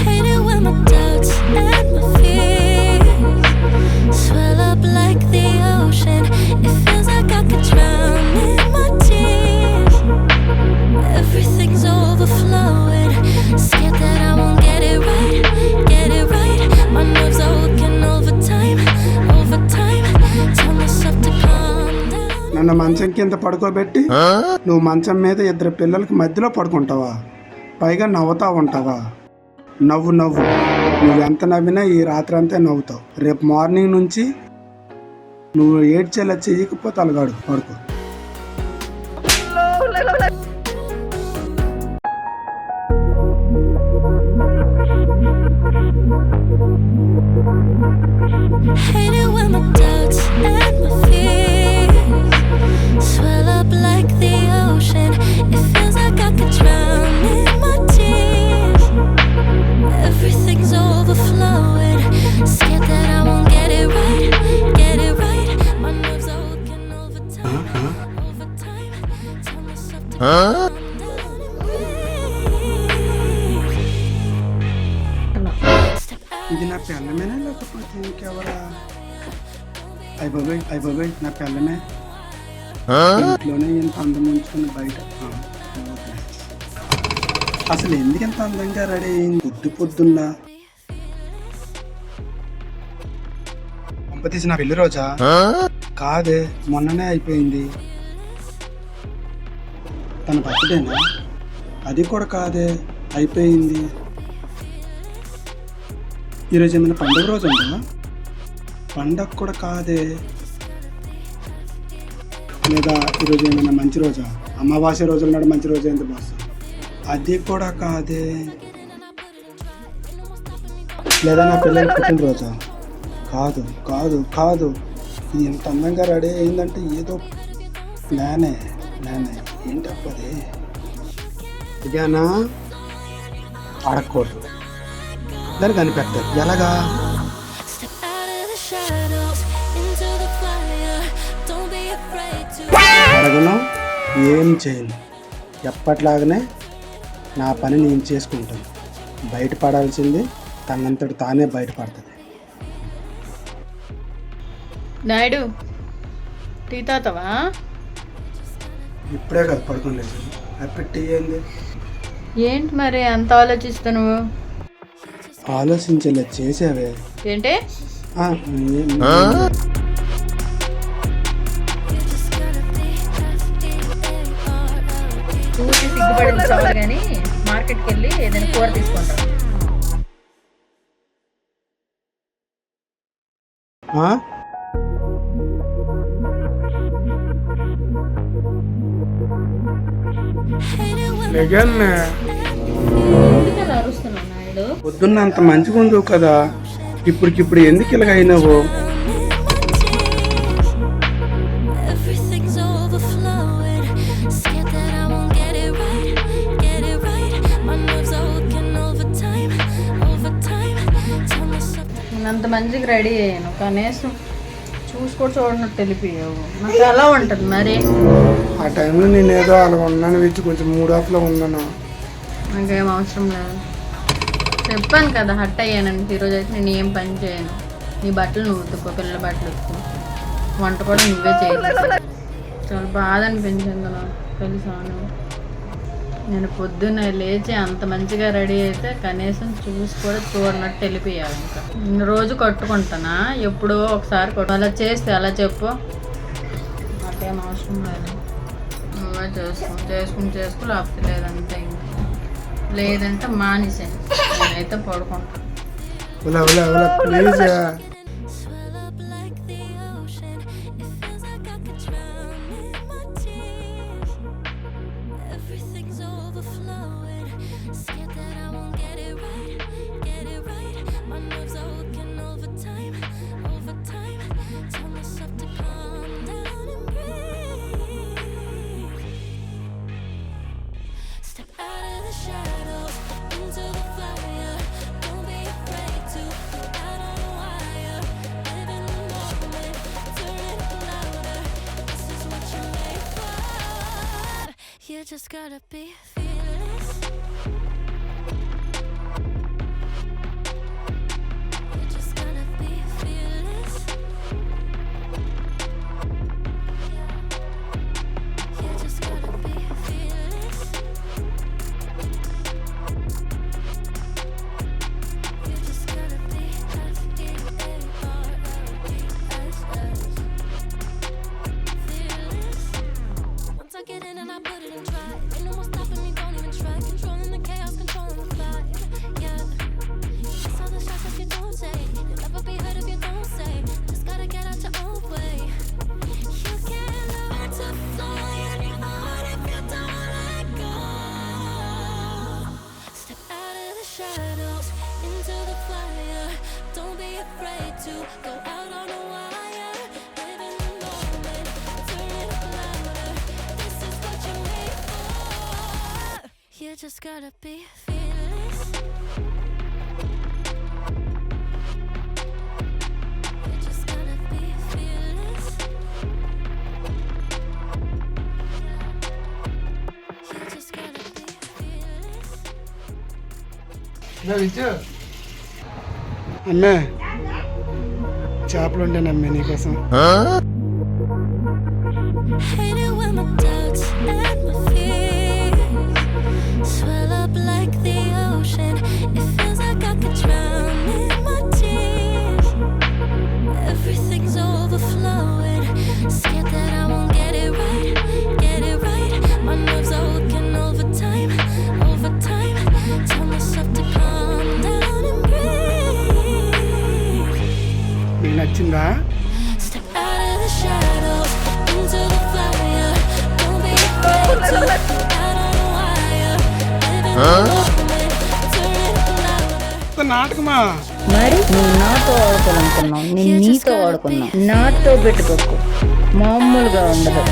Hate it when my doubts and my fears swell up like the ocean. It feels like I could drown in my tears. Everything's overflowing. Scared that I won't get it right, get it right. My nerves are working overtime, overtime. Tell myself to calm down. నన్ను మంచం కింద పడుకోబెట్టి నువ్వు మంచం మీద ఇద్దరు పిల్లలకి మధ్యలో పడుకుంటావా? పైగా నవ్వుతా ఉంటావా? నవ్వు నవ్వు, నువ్వెంత నవ్వినా ఈ రాత్రి అంతా నవ్వుతావు. రేపు మార్నింగ్ నుంచి నువ్వు ఏడ్చేలా చేయకపోతే అలగాడు పడుకో. Hate it when my doubts and my fears swell up like the ocean. It feels like I could drown in my tears. Everything's overflowing. Scared that I won't get it right, get it right. My nerves are working overtime, overtime. Tell myself to calm down and breathe. Step out. ఇది నా పిల్లమేనా లేకపోతే ఇంకెవరా? అయిపోయి నా పిల్లమే. ఇంట్లోనే ఇంత అందం ఉంచుకుని బయట అసలు ఎందుకు ఇంత అందంగా రెడీ అయింది పొద్దున్నా? పంపతీసి నా పెళ్లి రోజా? కాదే, మొన్ననే అయిపోయింది. తన బర్త్డేనా? అది కూడా కాదే, అయిపోయింది. ఈరోజు ఏమైనా పండుగ రోజు ఉందా? పండగ కూడా కాదే. లేదా ఈరోజు ఏమైనా మంచి రోజా? అమావాస్య రోజు ఉన్నాడు మంచి రోజు ఏంటి బాస్? అది కూడా కాదే. లేదా నా పిల్లల పుట్టినరోజా? కాదు కాదు కాదు. ఇది ఎంత అందంగా రెడీ అయిందంటే ఏదో ప్లానే. ఏంటప్పది? ఇదేనా? అడగకూడదు, దాన్ని కనిపెట్టాలి. ఎలాగా? Step out of the shadows into the fire. Don't be afraid to. అడగను, ఏం చేయను. ఎప్పట్లాగనే నా పని నేను చేసుకుంటాను. బయటపడాల్సింది తనంతటి తానే బయటపడుతుంది. నాయుడు, టీ తాగుతావా? ఇప్పుడే కదా పడుకోలేదు. అప్పుడు టీ ఏంది? ఏంటి మరి అంత ఆలోచిస్తా నువ్వు? ఆలోచించేలా చేసావే. ఏంటి? చూసి సిగ్గుపడింది చాలు కానీ మార్కెట్కి వెళ్ళి ఏదైనా కూర తీసుకుంటాం. ఎందుకలా అరుస్తున్నావు నాయుడు? పొద్దున్న అంత మంచిగా ఉందో కదా, ఇప్పటికిప్పుడు ఎందుకు ఇలాగ అయినావు? Everything's overflowing. Scared that I won't get it right, get it right. My nerves are working overtime, overtime. Tell myself to. నేను అంత మంచిగా రెడీ అయ్యాను, కనీసం చూసి కూడా చూడనట్టు వెళ్ళిపోయావు. నాకు ఎలా ఉంటుంది మరి? ఆ టైంలో నేను ఏదో అలా ఉన్నాను, వచ్చి కొంచెం మూడ్ ఆఫ్లో ఉన్నాను. నాకేం అవసరం లేదు. చెప్పాను కదా హట్ అయ్యానంటే. ఈరోజు అయితే నేను ఏం పని చేయను. నీ బట్టలు నువ్వు ఉతుక్కో, పిల్లల బట్టలు ఉతుక్కో, వంట కూడా నువ్వే చేయాలి. చాలా బాధ అనిపించింది నాకు, తెలుసా? నేను పొద్దున్న లేచి అంత మంచిగా రెడీ అయితే కనీసం చూసి కూడా చూడనట్టు వెళ్ళిపోయాలి. ఇంకా రోజు కట్టుకుంటానా? ఎప్పుడో ఒకసారి అలా చేస్తే అలా చెప్పు. నాకేం అవసరం లేదు. నువ్వే చేసుకో లేకపోతే లేదంటే ఇంకా లేదంటే మానేసాను. నేనైతే పడుకుంటాను. Please. Swell up like the ocean. It feels like I could drown in my tears. Everything's overflowing. Scared that I won't get it right, get it right. My nerves are working overtime, overtime. Tell myself to calm down and breathe. Step out of the shadows into the fire. Don't be afraid to go out on a wire. Live in the moment, turn it louder. This is what you're made for. You just gotta be fearless. just gotta be fearless. You just gotta be fearless. You just gotta be fearless. అమ్మే చేపలు ఉంటానమ్మే నీకోసం. Hate it when my doubts and my fears swell up like the ocean. It feels like I could drown in my tears. Everything's overflowing. Scared that I won't get it right, get it right. My nerves are working overtime, overtime. Tell myself to calm down and breathe. నీకు నచ్చిందా? Step out of the shadows into the fire. Don't be afraid to out on a wire. Living in the moment, turn it louder. నాటకమా? మరి నువ్వు నాతో ఆడుకోవాలనుకున్నావు, నేను నీతో ఆడుకున్నా. నాతో పెట్టుకోకు, మామూలుగా ఉండదు.